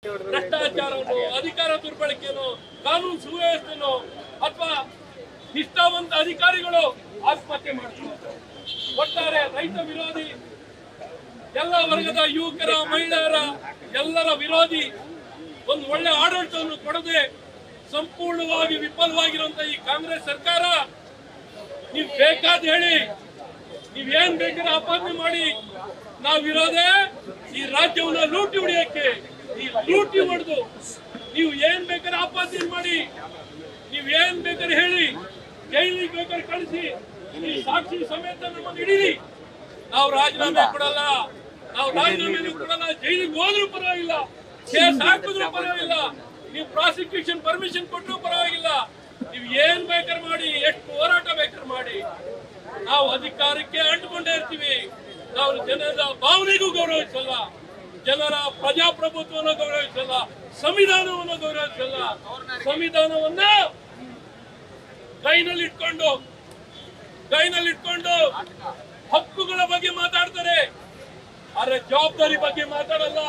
ಭ್ರಷ್ಟಾಚಾರವನ್ನು, ಅಧಿಕಾರ ದುರ್ಬಳಕೆಯನ್ನು, ಕಾನೂನು ಸುವ್ಯವಸ್ಥೆಯನ್ನು ಅಥವಾ ನಿಷ್ಠಾವಂತ ಅಧಿಕಾರಿಗಳು ಆತ್ಮಹತ್ಯೆ ಮಾಡ್ತಾರೆ. ಒಟ್ಟಾರೆ ರೈತ ವಿರೋಧಿ, ಎಲ್ಲ ವರ್ಗದ ಯುವಕರ, ಮಹಿಳೆಯರ ಎಲ್ಲರ ವಿರೋಧಿ ಒಂದು ಒಳ್ಳೆ ಆಡಳಿತವನ್ನು ಕೊಡದೆ ಸಂಪೂರ್ಣವಾಗಿ ವಿಫಲವಾಗಿರುವಂತ ಈ ಕಾಂಗ್ರೆಸ್ ಸರ್ಕಾರ, ನೀವು ಬೇಕಾದ ಹೇಳಿ, ನೀವೇನ್ ಬೇಕಾದ್ರೆ ಆಪಾದನೆ ಮಾಡಿ, ನಾವಿರೋದೇ ಈ ರಾಜ್ಯವನ್ನ ಲೂಟಿ ಹೊಡೆಯಕ್ಕೆ. ಈ ಲೂಟಿ ಹೊಡೆದು ನೀವು ಏನ್ ಬೇಕಾದ್ರೆ ಆಪಾದನೆ ಮಾಡಿ, ನೀವ್ ಏನ್ ಬೇಕಾದ್ರೆ ಹೇಳಿ, ಜೈಲಿಗೆ ಬೇಕಾದ್ರೆ ಕಳಿಸಿ, ಈ ಸಾಕ್ಷಿ ಸಮೇತ ನಮ್ಮನ್ನು ಹಿಡೀರಿ, ನಾವು ರಾಜೀನಾಮೆ ಕೊಡಲ್ಲ, ನಾವು ರಾಜೀನಾಮೆ ಕೊಡಲ್ಲ. ಜೈಲಿಗೆ ಹೋದ್ರೂ ಪರವಾಗಿಲ್ಲ, ಕೇಸ್ ಹಾಕಿದ್ರು ಪರವಾಗಿಲ್ಲ, ನೀವು ಪ್ರಾಸಿಕ್ಯೂಷನ್ ಪರ್ಮಿಷನ್ ಕೊಟ್ಟರು ಪರವಾಗಿಲ್ಲ, ನೀವು ಏನ್ ಬೇಕಾದ್ರೆ ಮಾಡಿ, ಎಷ್ಟು ಹೋರಾಟ ಬೇಕಾದ್ರೆ ಮಾಡಿ, ನಾವು ಅಧಿಕಾರಕ್ಕೆ ಅಂಟಿಕೊಂಡೇ ಇರ್ತೀವಿ. ನಾವು ಜನರ ಭಾವನೆಗೂ ಗೌರವಿಸಲ್ಲ, ಜನರ ಪ್ರಜಾಪ್ರಭುತ್ವವನ್ನು ಗೌರವಿಸಲ್ಲ, ಸಂವಿಧಾನವನ್ನು ಗೌರವಿಸಲ್ಲ. ಸಂವಿಧಾನವನ್ನ ಕೈನಲ್ಲಿಟ್ಕೊಂಡು ಹಕ್ಕುಗಳ ಬಗ್ಗೆ ಮಾತಾಡ್ತಾರೆ, ಆದ್ರೆ ಜವಾಬ್ದಾರಿ ಬಗ್ಗೆ ಮಾತಾಡಲ್ಲ.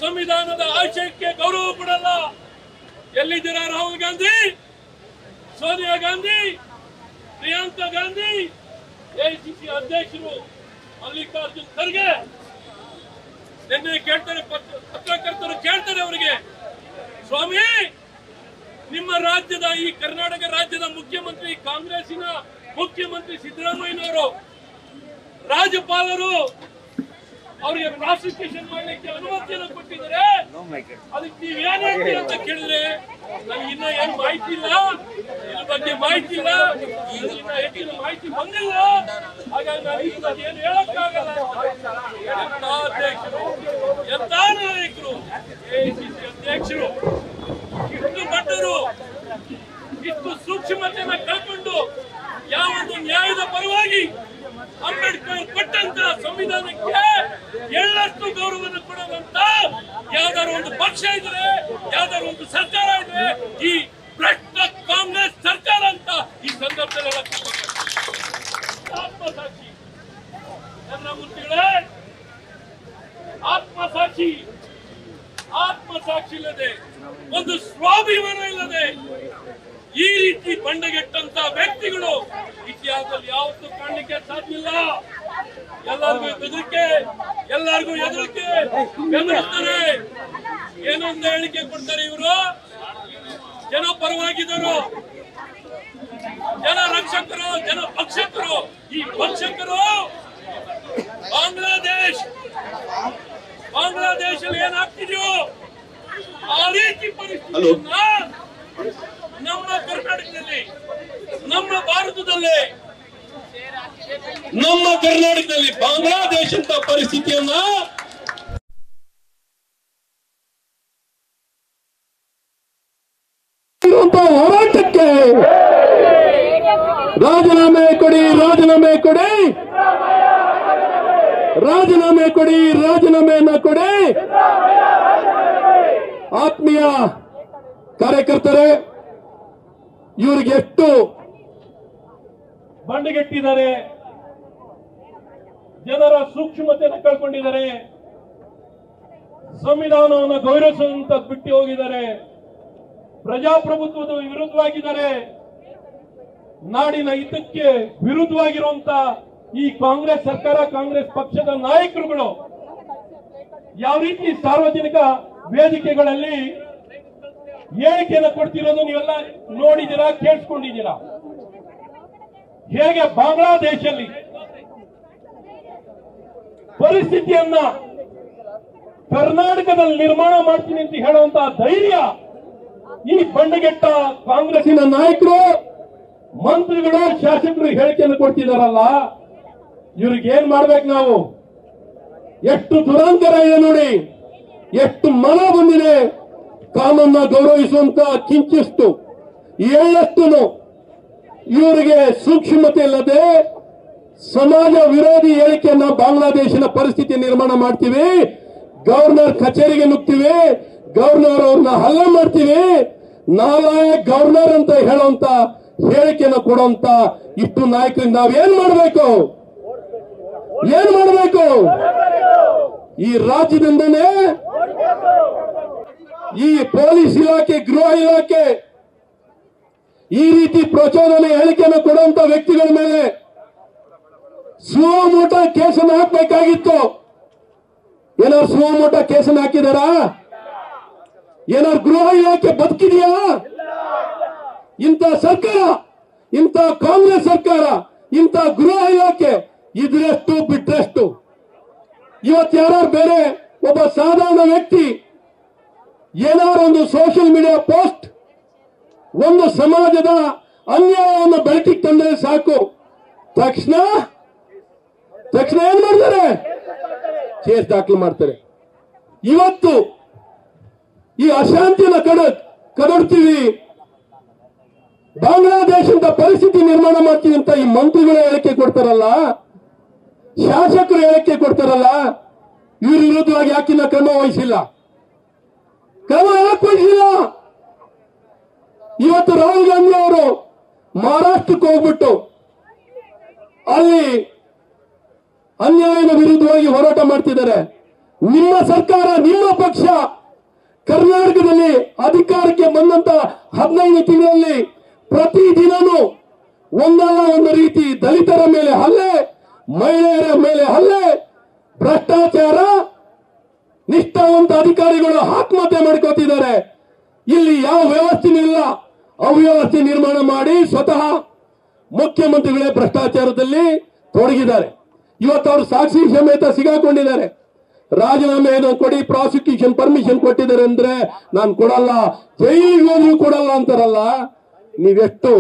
ಸಂವಿಧಾನದ ಆಶಯಕ್ಕೆ ಗೌರವ ಕೊಡಲ್ಲ. ಎಲ್ಲಿದ್ದೀರಾ ರಾಹುಲ್ ಗಾಂಧಿ, ಸೋನಿಯಾ ಗಾಂಧಿ, ಪ್ರಿಯಾಂಕಾ ಗಾಂಧಿ, ಎಐಸಿಸಿ ಅಧ್ಯಕ್ಷರು ಮಲ್ಲಿಕಾರ್ಜುನ್ ಖರ್ಗೆ? ನಿನ್ನೆ ಕೇಳ್ತಾರೆ, ಪತ್ರಕರ್ತರು ಕೇಳ್ತಾರೆ ಅವರಿಗೆ, ಸ್ವಾಮಿ, ನಿಮ್ಮ ರಾಜ್ಯದ, ಈ ಕರ್ನಾಟಕ ರಾಜ್ಯದ ಮುಖ್ಯಮಂತ್ರಿ, ಕಾಂಗ್ರೆಸ್ಸಿನ ಮುಖ್ಯಮಂತ್ರಿ ಸಿದ್ದರಾಮಯ್ಯನವರು, ರಾಜ್ಯಪಾಲರು ಅವರಿಗೆ ಪ್ರಾಸಿಕ್ಯೂಷನ್ ಮಾಡಲಿಕ್ಕೆ ಅನುಮತಿಯನ್ನು ಕೊಟ್ಟಿದ್ದಾರೆ. ಅದಕ್ಕೆ ನೀವೇನ್ ಹೇಳ್ತೀರಿ ಅಂತ ಕೇಳಿದ್ರೆ, ನನಗೆ ಇನ್ನ ಏನು ಮಾಹಿತಿ ಇಲ್ಲ, ಇದ್ರ ಬಗ್ಗೆ ಮಾಹಿತಿ ಇಲ್ಲ, ಇನ್ನ ಹೆಚ್ಚಿನ ಮಾಹಿತಿ ಬಂದಿಲ್ಲ, ಹಾಗಾಗಿ ನಾನು ಏನು ಹೇಳಕ್ಕಾಗಲ್ಲ. ಎಂತ ಅಧ್ಯಕ್ಷರು, ಎಂತ ನಾಯಕರು, ಎಐಸಿಸಿ ಅಧ್ಯಕ್ಷರು, ಇಷ್ಟು ದೊಡ್ಡರು, ಇಷ್ಟು ಸೂಕ್ಷ್ಮತೆಯನ್ನು ಕಳ್ಕೊಂಡು ಯಾವೊಂದು ನ್ಯಾಯದ ಪರವಾಗಿ ಅಂಬೇಡ್ಕರ್ ಕೊಟ್ಟಂತ ಸಂವಿಧಾನಕ್ಕೆ ಎಳ್ಳಷ್ಟು ಗೌರವವನ್ನು ಕೊಡುವಂತ ಯಾವ್ದಾದ್ರು ಒಂದು ಪಕ್ಷ ಇದ್ರೆ, ಯಾವ್ದಾದ್ರು ಒಂದು ಸರ್ಕಾರ ಇದ್ರೆ, ಈ ಭ್ರಷ್ಟ ಕಾಂಗ್ರೆಸ್ ಸರ್ಕಾರ ಅಂತ ಈ ಸಂದರ್ಭದಲ್ಲಿ ಆತ್ಮಸಾಕ್ಷಿ, ನನ್ನ ಮುತ್ತಿಗಳೇ, ಆತ್ಮಸಾಕ್ಷಿ ಇಲ್ಲದೆ, ಒಂದು ಸ್ವಾಭಿಮಾನ ಇಲ್ಲದೆ ಈ ರೀತಿ ಬಂಡಗೆಟ್ಟಂತ ವ್ಯಕ್ತಿಗಳು ಇತಿಹಾಸದಲ್ಲಿ ಯಾವತ್ತೂ ಕಾಣಲಿಕ್ಕೆ ಸಾಧ್ಯ ಇಲ್ಲ. ಎಲ್ಲರಿಗೂ ಹೆದರಿಕೆ ಬೆದರಿಸ್ತಾರೆ, ಏನೊಂದು ಹೇಳಿಕೆ ಕೊಡ್ತಾರೆ. ಇವರು ಜನ ಪರವಾಗಿದ್ದರು, ಜನ ರಕ್ಷಕರು, ಜನ ಭಕ್ಷಕರು. ಈ ಭಕ್ಷಕರು ಬಾಂಗ್ಲಾದೇಶಲ್ಲಿ ಏನಾಗ್ತಿದೆಯೋ ಆ ರೀತಿ ಪರಿಸ್ಥಿತಿಯನ್ನ ನಮ್ಮ ಕರ್ನಾಟಕದಲ್ಲಿ, ನಮ್ಮ ಭಾರತದಲ್ಲಿ, ನಮ್ಮ ಕರ್ನಾಟಕದಲ್ಲಿ ಬಾಂಗ್ಲಾದೇಶದ ಪರಿಸ್ಥಿತಿಯನ್ನ ಹೋರಾಟಕ್ಕೆ ರಾಜೀನಾಮೆ ಕೊಡಿ, ರಾಜೀನಾಮೆಯನ್ನ ಕೊಡಿ. ಆತ್ಮೀಯ ಕಾರ್ಯಕರ್ತರೇ, ಇವ್ರಿಗೆ ಎಷ್ಟು ಬಂಡಗೆಟ್ಟಿದ್ದಾರೆ, ಜನರ ಸೂಕ್ಷ್ಮತೆಯನ್ನು ಕಳ್ಕೊಂಡಿದ್ದಾರೆ, ಸಂವಿಧಾನವನ್ನು ಗೌರವಿಸುವಂತ ಬಿಟ್ಟು ಹೋಗಿದ್ದಾರೆ, ಪ್ರಜಾಪ್ರಭುತ್ವದ ವಿರುದ್ಧವಾಗಿದ್ದಾರೆ, ನಾಡಿನ ಹಿತಕ್ಕೆ ವಿರುದ್ಧವಾಗಿರುವಂತ ಈ ಕಾಂಗ್ರೆಸ್ ಸರ್ಕಾರ, ಕಾಂಗ್ರೆಸ್ ಪಕ್ಷದ ನಾಯಕರುಗಳು ಯಾವ ರೀತಿ ಸಾರ್ವಜನಿಕ ವೇದಿಕೆಗಳಲ್ಲಿ ಹೇಳಿಕೆಯನ್ನು ಕೊಡ್ತಿರೋದು ನೀವೆಲ್ಲ ನೋಡಿದ್ದೀರಾ, ಕೇಳಿಸ್ಕೊಂಡಿದ್ದೀರಾ. ಹೇಗೆ ಬಾಂಗ್ಲಾದೇಶದಲ್ಲಿ ಪರಿಸ್ಥಿತಿಯನ್ನ ಕರ್ನಾಟಕದಲ್ಲಿ ನಿರ್ಮಾಣ ಮಾಡ್ತೀನಿ ಅಂತ ಹೇಳುವಂತಹ ಧೈರ್ಯ ಈ ಬಂಡಗೆಟ್ಟ ಕಾಂಗ್ರೆಸ್ಸಿನ ನಾಯಕರು, ಮಂತ್ರಿಗಳು, ಶಾಸಕರು ಹೇಳಿಕೆಯನ್ನು ಕೊಡ್ತಿದಾರಲ್ಲ, ಇವ್ರಿಗೆ ಏನ್ ಮಾಡ್ಬೇಕು ನಾವು? ಎಷ್ಟು ದುರಂತರ ಇದೆ ನೋಡಿ, ಎಷ್ಟು ಮನ ಬಂದಿದೆ. ಕಾನೂನನ್ನ ಗೌರವಿಸುವಂತ ಕಿಂಚಿಷ್ಟು ಎಳ್ಳಷ್ಟು ಇವರಿಗೆ ಸೂಕ್ಷ್ಮತೆ ಇಲ್ಲದೆ ಸಮಾಜ ವಿರೋಧಿ ಹೇಳಿಕೆಯನ್ನ ಬಾಂಗ್ಲಾದೇಶದ ಪರಿಸ್ಥಿತಿ ನಿರ್ಮಾಣ ಮಾಡ್ತೀವಿ, ಗವರ್ನರ್ ಕಚೇರಿಗೆ ನುಗ್ತೀವಿ, ಗವರ್ನರ್ ಅವ್ರನ್ನ ಹಲ್ಲೆ ಮಾಡ್ತೀವಿ, ನಾಲಾಯಕ್ ಗವರ್ನರ್ ಅಂತ ಹೇಳುವಂತ ಹೇಳಿಕೆಯನ್ನು ಕೊಡುವಂತ ಇಷ್ಟು ನಾಯಕರಿಂದ ನಾವೇನ್ ಮಾಡಬೇಕು? ಈ ರಾಜ್ಯದಿಂದನೇ ಈ ಪೊಲೀಸ್ ಇಲಾಖೆ, ಗೃಹ ಇಲಾಖೆ ಈ ರೀತಿ ಪ್ರಚೋದನೆ ಹೇಳಿಕೆಯನ್ನು ಕೊಡುವಂತ ವ್ಯಕ್ತಿಗಳ ಮೇಲೆ ಸುಮೋಟ ಕೇಸನ್ನು ಹಾಕಬೇಕಾಗಿತ್ತು. ಏನಾದ್ರು ಸುಮೋಟ ಕೇಸನ್ನು ಹಾಕಿದಾರಾ? ಏನಾದ್ರು ಗೃಹ ಇಲಾಖೆ ಬದುಕಿದೆಯಾ? ಇಂಥ ಸರ್ಕಾರ, ಇಂಥ ಕಾಂಗ್ರೆಸ್ ಸರ್ಕಾರ, ಇಂಥ ಗೃಹ ಇಲಾಖೆ ಇದ್ರೆಷ್ಟು ಬಿಟ್ರೆಷ್ಟು. ಇವತ್ತು ಯಾರು ಬೇರೆ ಒಬ್ಬ ಸಾಧಾರಣ ವ್ಯಕ್ತಿ ಏನಾದ್ರು ಒಂದು ಸೋಷಿಯಲ್ ಮೀಡಿಯಾ ಪೋಸ್ಟ್ ಒಂದು ಸಮಾಜದ ಅನ್ಯಾಯವನ್ನು ಬೆಳಕಿಗೆ ತಂದ್ರೆ ಸಾಕು, ತಕ್ಷಣ ಏನ್ ಮಾಡ್ತಾರೆ? ಕೇಸ್ ದಾಖಲು ಮಾಡ್ತಾರೆ. ಇವತ್ತು ಈ ಅಶಾಂತಿನ ಕದಡ್ತೀವಿ, ಬಾಂಗ್ಲಾದೇಶದ ಪರಿಸ್ಥಿತಿ ನಿರ್ಮಾಣ ಮಾಡ್ತೀವಿ ಅಂತ ಈ ಮಂತ್ರಿಗಳು ಹೇಳಿಕೆ ಕೊಡ್ತಾರಲ್ಲ, ಶಾಸಕರು ಹೇಳಿಕೆ ಕೊಡ್ತಾರಲ್ಲ, ಇವ್ರ ವಿರುದ್ಧವಾಗಿ ಯಾಕಿನ್ನ ಕ್ರಮ ವಹಿಸಿಲ್ಲ? ಇವತ್ತು ರಾಹುಲ್ ಗಾಂಧಿ ಅವರು ಮಹಾರಾಷ್ಟ್ರಕ್ಕೆ ಹೋಗ್ಬಿಟ್ಟು ಅಲ್ಲಿ ಅನ್ಯಾಯದ ವಿರುದ್ಧವಾಗಿ ಹೋರಾಟ ಮಾಡ್ತಿದ್ದಾರೆ. ನಿಮ್ಮ ಸರ್ಕಾರ, ನಿಮ್ಮ ಪಕ್ಷ ಕರ್ನಾಟಕದಲ್ಲಿ ಅಧಿಕಾರಕ್ಕೆ ಬಂದಂತ 15 ತಿಂಗಳಲ್ಲಿ ಪ್ರತಿದಿನನೂ ಒಂದಲ್ಲ ಒಂದು ರೀತಿ ದಲಿತರ ಮೇಲೆ ಹಲ್ಲೆ, ಮಹಿಳೆಯರ ಮೇಲೆ ಹಲ್ಲೆ, ಭ್ರಷ್ಟಾಚಾರ, ನಿಷ್ಠಾವಂತ ಅಧಿಕಾರಿಗಳು ಆತ್ಮಹತ್ಯೆ ಮಾಡ್ಕೋತಿದ್ದಾರೆ. ಇಲ್ಲಿ ಯಾವ ವ್ಯವಸ್ಥೆನೂ ಇಲ್ಲ. ಅವ್ಯವಸ್ಥೆ ನಿರ್ಮಾಣ ಮಾಡಿ ಸ್ವತಃ ಮುಖ್ಯಮಂತ್ರಿಗಳೇ ಭ್ರಷ್ಟಾಚಾರದಲ್ಲಿ ತೊಡಗಿದ್ದಾರೆ. ಇವತ್ತು ಅವರು ಸಾಕ್ಷಿ ಸಮೇತ ಸಿಗಾಕೊಂಡಿದ್ದಾರೆ. ರಾಜೀನಾಮೆಯನ್ನು ಕೊಡಿ, ಪ್ರಾಸಿಕ್ಯೂಷನ್ ಪರ್ಮಿಷನ್ ಕೊಟ್ಟಿದ್ದಾರೆ ಅಂದ್ರೆ ನಾನು ಕೊಡಲ್ಲ, ಜೈಲಿಗೆ ಹೋದ್ರೂ ಕೊಡಲ್ಲ ಅಂತಾರಲ್ಲ. ನೀವೆಷ್ಟು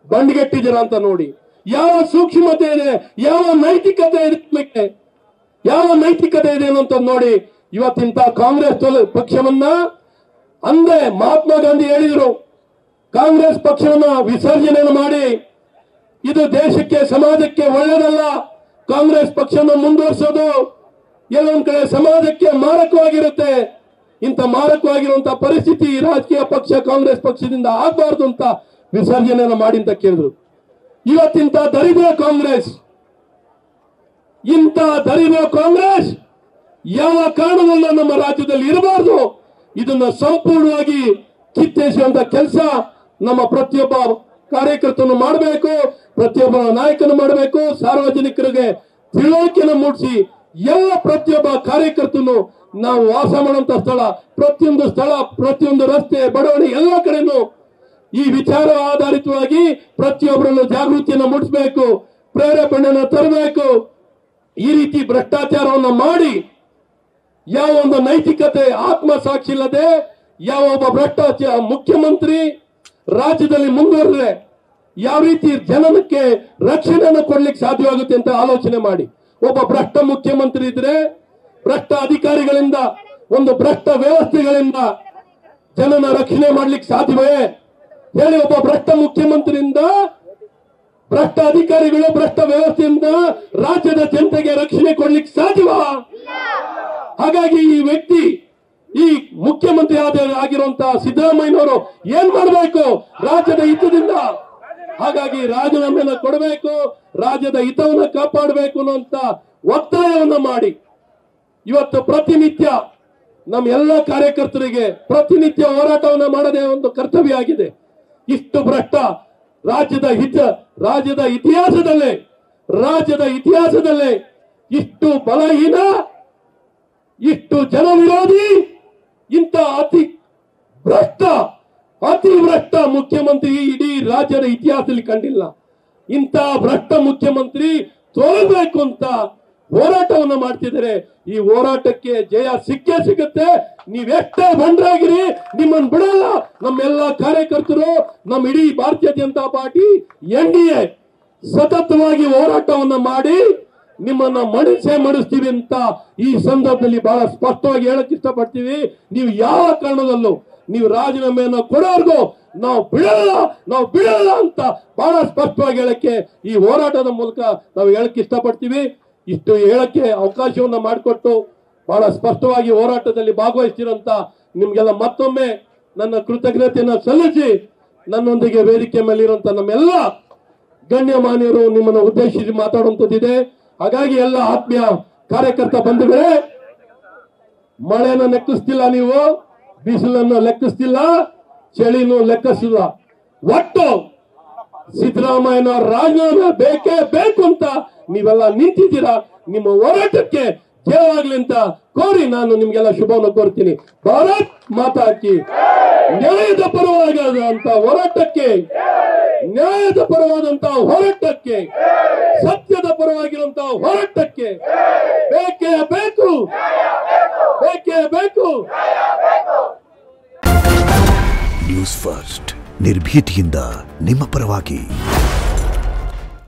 ಬಂಡ್ಗೆಟ್ಟಿದ್ದೀರಾ ಅಂತ ನೋಡಿ. ಯಾವ ಸೂಕ್ಷ್ಮತೆ ಇದೆ, ಯಾವ ನೈತಿಕತೆ ಇದೆ, ಯಾವ ನೈತಿಕತೆ ಇದೆ ಅಂತ ನೋಡಿ. ಇವತ್ತಿಂತ ಕಾಂಗ್ರೆಸ್ ಪಕ್ಷವನ್ನ ಅಂದೇ ಮಹಾತ್ಮ ಗಾಂಧಿ ಹೇಳಿದ್ರು, ಕಾಂಗ್ರೆಸ್ ಪಕ್ಷವನ್ನ ವಿಸರ್ಜನೆ ಮಾಡಿ, ಇದು ದೇಶಕ್ಕೆ ಸಮಾಜಕ್ಕೆ ಒಳ್ಳೆಯದಲ್ಲ. ಕಾಂಗ್ರೆಸ್ ಪಕ್ಷವನ್ನು ಮುಂದುವರಿಸೋದು ಎಲ್ಲೊಂದ್ ಕಡೆ ಸಮಾಜಕ್ಕೆ ಮಾರಕವಾಗಿರುತ್ತೆ. ಇಂಥ ಮಾರಕವಾಗಿರುವಂತಹ ಪರಿಸ್ಥಿತಿ ರಾಜಕೀಯ ಪಕ್ಷ ಕಾಂಗ್ರೆಸ್ ಪಕ್ಷದಿಂದ ಆಗಬಾರ್ದು ಅಂತ ವಿಸರ್ಜನೆಯನ್ನು ಮಾಡಿ ಅಂತ ಕೇಳಿದ್ರು. ಇವತ್ತಿಂತ ದರಿದ್ರ ಕಾಂಗ್ರೆಸ್, ಇಂಥ ದರಿದ್ರ ಕಾಂಗ್ರೆಸ್ ಯಾವ ಕಾರಣದಲ್ಲೂ ನಮ್ಮ ರಾಜ್ಯದಲ್ಲಿ ಇರಬಾರ್ದು. ಇದನ್ನ ಸಂಪೂರ್ಣವಾಗಿ ಕಿತ್ತೆಸುವಂತ ಕೆಲಸ ನಮ್ಮ ಪ್ರತಿಯೊಬ್ಬ ಕಾರ್ಯಕರ್ತನು ಮಾಡಬೇಕು, ಪ್ರತಿಯೊಬ್ಬ ನಾಯಕನು ಮಾಡಬೇಕು. ಸಾರ್ವಜನಿಕರಿಗೆ ತಿಳುವಳಿಕೆಯನ್ನು ಮೂಡಿಸಿ ಎಲ್ಲ ಪ್ರತಿಯೊಬ್ಬ ಕಾರ್ಯಕರ್ತನು ನಾವು ವಾಸ ಮಾಡುವಂತ ಸ್ಥಳ, ಪ್ರತಿಯೊಂದು ರಸ್ತೆ, ಬಡಾವಣೆ ಎಲ್ಲ ಕಡೆನೂ ಈ ವಿಚಾರ ಆಧಾರಿತವಾಗಿ ಪ್ರತಿಯೊಬ್ಬರನ್ನು ಜಾಗೃತಿಯನ್ನು ಮೂಡಿಸಬೇಕು, ಪ್ರೇರೇಪಣೆಯನ್ನು ತರಬೇಕು. ಈ ರೀತಿ ಭ್ರಷ್ಟಾಚಾರವನ್ನು ಮಾಡಿ ಯಾವ ಒಂದು ನೈತಿಕತೆ, ಆತ್ಮಸಾಕ್ಷಿ ಇಲ್ಲದೆ ಯಾವ ಒಬ್ಬ ಭ್ರಷ್ಟಾಚಾರ ಮುಖ್ಯಮಂತ್ರಿ ರಾಜ್ಯದಲ್ಲಿ ಮುಂದುವರೆದ್ರೆ ಯಾವ ರೀತಿ ಜನಕ್ಕೆ ರಕ್ಷಣೆಯನ್ನು ಕೊಡ್ಲಿಕ್ಕೆ ಸಾಧ್ಯವಾಗುತ್ತೆ ಅಂತ ಆಲೋಚನೆ ಮಾಡಿ. ಒಬ್ಬ ಭ್ರಷ್ಟ ಮುಖ್ಯಮಂತ್ರಿ ಇದ್ರೆ, ಭ್ರಷ್ಟ ಅಧಿಕಾರಿಗಳಿಂದ, ಒಂದು ಭ್ರಷ್ಟ ವ್ಯವಸ್ಥೆಗಳಿಂದ ಜನನ ರಕ್ಷಣೆ ಮಾಡ್ಲಿಕ್ಕೆ ಸಾಧ್ಯವೇ ಹೇಳಿ? ಒಬ್ಬ ಭ್ರಷ್ಟ ಮುಖ್ಯಮಂತ್ರಿಯಿಂದ, ಭ್ರಷ್ಟ ಅಧಿಕಾರಿಗಳು, ಭ್ರಷ್ಟ ವ್ಯವಸ್ಥೆಯಿಂದ ರಾಜ್ಯದ ಜನತೆಗೆ ರಕ್ಷಣೆ ಕೊಡ್ಲಿಕ್ಕೆ ಸಾಧ್ಯವಾ? ಹಾಗಾಗಿ ಈ ವ್ಯಕ್ತಿ, ಈ ಮುಖ್ಯಮಂತ್ರಿ ಆಗಿರುವಂತಹ ಸಿದ್ದರಾಮಯ್ಯನವರು ಏನ್ ಮಾಡಬೇಕು? ರಾಜ್ಯದ ಹಿತದಿಂದ, ಹಾಗಾಗಿ ರಾಜೀನಾಮೆಯನ್ನು ಕೊಡಬೇಕು, ರಾಜ್ಯದ ಹಿತವನ್ನು ಕಾಪಾಡಬೇಕು ಅನ್ನುವಂತ ಒತ್ತಾಯವನ್ನ ಮಾಡಿ ಇವತ್ತು ಪ್ರತಿನಿತ್ಯ ನಮ್ಮ ಎಲ್ಲ ಕಾರ್ಯಕರ್ತರಿಗೆ ಪ್ರತಿನಿತ್ಯ ಹೋರಾಟವನ್ನ ಮಾಡದೇ ಒಂದು ಕರ್ತವ್ಯ ಆಗಿದೆ. ಇಷ್ಟು ಭ್ರಷ್ಟ ರಾಜ್ಯದ ಇತಿಹಾಸದಲ್ಲೇ ಇಷ್ಟು ಬಲಹೀನ, ಇಷ್ಟು ಜನವಿರೋಧಿ, ಇಂಥ ಅತಿ ಭ್ರಷ್ಟ ಮುಖ್ಯಮಂತ್ರಿ ಇಡೀ ರಾಜ್ಯದ ಇತಿಹಾಸದಲ್ಲಿ ಕಂಡಿಲ್ಲ. ಇಂಥ ಭ್ರಷ್ಟ ಮುಖ್ಯಮಂತ್ರಿ ತೋರಬೇಕು ಅಂತ ಹೋರಾಟವನ್ನ ಮಾಡ್ತಿದ್ದಾರೆ. ಈ ಹೋರಾಟಕ್ಕೆ ಜಯ ಸಿಗುತ್ತೆ. ನೀವೆಷ್ಟೇ ಬಂಡ್ರಾಗಿರಿ, ನಿಮ್ಮನ್ನು ಬಿಡಲ್ಲ. ನಮ್ಮೆಲ್ಲ ಕಾರ್ಯಕರ್ತರು, ನಮ್ಮ ಇಡೀ ಭಾರತೀಯ ಜನತಾ ಪಾರ್ಟಿ NDA ಸತತವಾಗಿ ಹೋರಾಟವನ್ನ ಮಾಡಿ ನಿಮ್ಮನ್ನ ಮಾಡಿಸ್ತೀವಿ ಅಂತ ಈ ಸಂದರ್ಭದಲ್ಲಿ ಬಹಳ ಸ್ಪಷ್ಟವಾಗಿ ಹೇಳಕ್ ಇಷ್ಟಪಡ್ತೀವಿ. ನೀವು ಯಾವ ಕಾರಣದಲ್ಲೂ ನೀವು ರಾಜೀನಾಮೆಯನ್ನು ಕೊಡೋರ್ಗೂ ನಾವು ಬಿಡಲ್ಲ ಅಂತ ಬಹಳ ಸ್ಪಷ್ಟವಾಗಿ ಹೇಳಕ್ಕೆ ಈ ಹೋರಾಟದ ಮೂಲಕ ನಾವು ಹೇಳಕ್ ಇಷ್ಟಪಡ್ತೀವಿ. ಇಷ್ಟು ಹೇಳಕ್ಕೆ ಅವಕಾಶವನ್ನ ಮಾಡಿಕೊಟ್ಟು ಬಹಳ ಸ್ಪಷ್ಟವಾಗಿ ಹೋರಾಟದಲ್ಲಿ ಭಾಗವಹಿಸ್ತಿರೋಂತ ನಿಮ್ಗೆಲ್ಲ ಮತ್ತೊಮ್ಮೆ ನನ್ನ ಕೃತಜ್ಞತೆಯನ್ನು ಸಲ್ಲಿಸಿ, ನನ್ನೊಂದಿಗೆ ವೇದಿಕೆ ಮೇಲಿರುವಂತ ನಮ್ಮೆಲ್ಲ ಗಣ್ಯಮಾನ್ಯರು ನಿಮ್ಮನ್ನು ಉದ್ದೇಶಿಸಿ ಮಾತಾಡುವಂತದ್ದಿದೆ. ಹಾಗಾಗಿ ಎಲ್ಲ ಆತ್ಮೀಯ ಕಾರ್ಯಕರ್ತ ಬಂಧುಗಳೇ, ಮಳೆನ ನೆಕ್ಕಿಸ್ತಿಲ್ಲ ನೀವು, ಬಿಸಿಲನ್ನು ಲೆಕ್ಕಿಸ್ತಿಲ್ಲ, ಚಳಿನೂ ಲೆಕ್ಕಿಸಿಲ್ಲ. ಒಟ್ಟು ಸಿದ್ದರಾಮಯ್ಯನ ರಾಜೀನಾಮೆ ಬೇಕೇ ಬೇಕು ಅಂತ ನೀವೆಲ್ಲ ನಿಂತಿದ್ದೀರಾ. ನಿಮ್ಮ ಹೋರಾಟಕ್ಕೆ ಜಯವಾಗ್ಲಿ ಅಂತ ಕೋರಿ ನಾನು ನಿಮ್ಗೆಲ್ಲ ಶುಭವನ್ನು ಕೋರ್ತೀನಿ. ಭಾರತ್ ಮಾತಾ ಕಿ ನ್ಯಾಯದ ಪರವಾದಂತ ಹೋರಾಟಕ್ಕೆ, ನ್ಯಾಯದ ಪರವಾದಂತಹ ಹೋರಾಟಕ್ಕೆ, ಸತ್ಯದ ಪರವಾಗಿರುವಂತಹ ಹೋರಾಟಕ್ಕೆ ಬೇಕೇ ಬೇಕು, ಬೇಕೇ ಬೇಕು. ನ್ಯೂಸ್ ಫಸ್ಟ್ ನಿರ್ಭೀತಿಯಿಂದ ನಿಮ್ಮ ಪರವಾಗಿ.